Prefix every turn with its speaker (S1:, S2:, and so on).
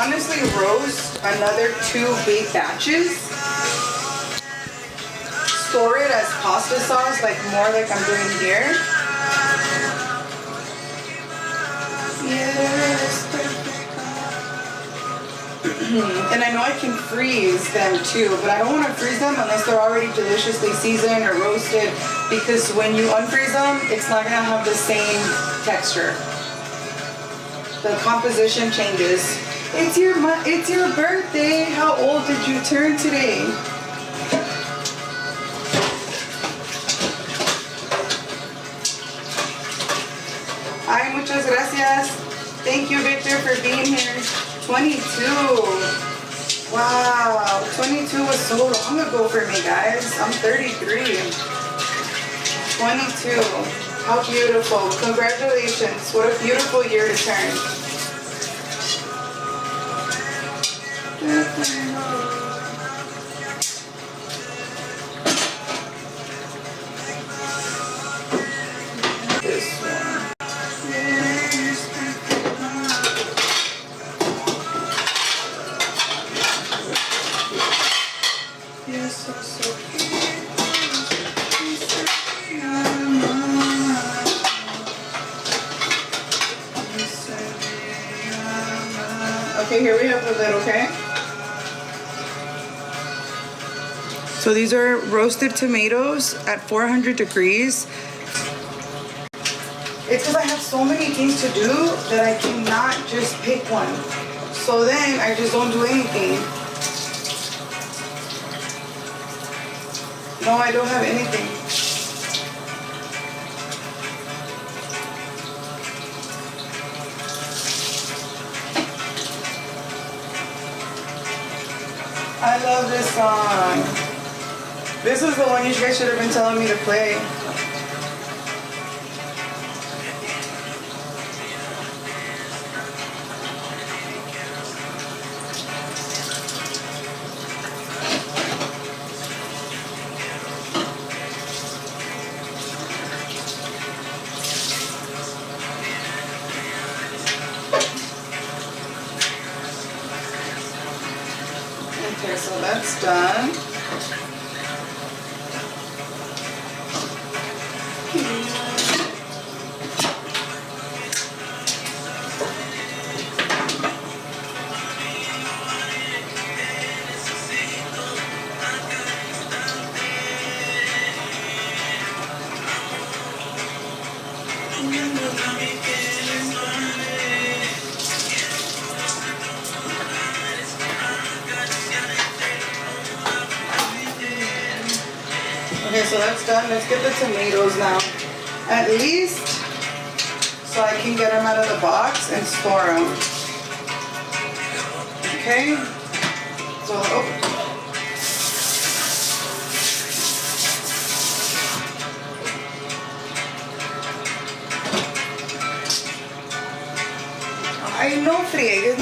S1: honestly roast another 2 big batches. Store it as pasta sauce, like more like I'm doing here. Yes. And I know I can freeze them too, but I don't want to freeze them unless they're already deliciously seasoned or roasted, because when you unfreeze them, it's not going to have the same texture. The composition changes. It's your birthday. How old did you turn today? Ay, muchas gracias. Thank you, Victor, for being here. 22. Wow, 22 was so long ago for me, guys. I'm 33. 22. How beautiful. Congratulations. What a beautiful year to turn. This one. Okay, here we have the lid, okay? So these are roasted tomatoes at 400 degrees. It's because I have so many things to do that I cannot just pick one. So then I just don't do anything. No, I don't have anything. I love this song. This is the one you guys should have been telling me to play. Okay, so that's done. Okay, so that's done. Let's get the tomatoes now. At least so I can get them out of the box and store them. Okay? So, Ay, no friegues.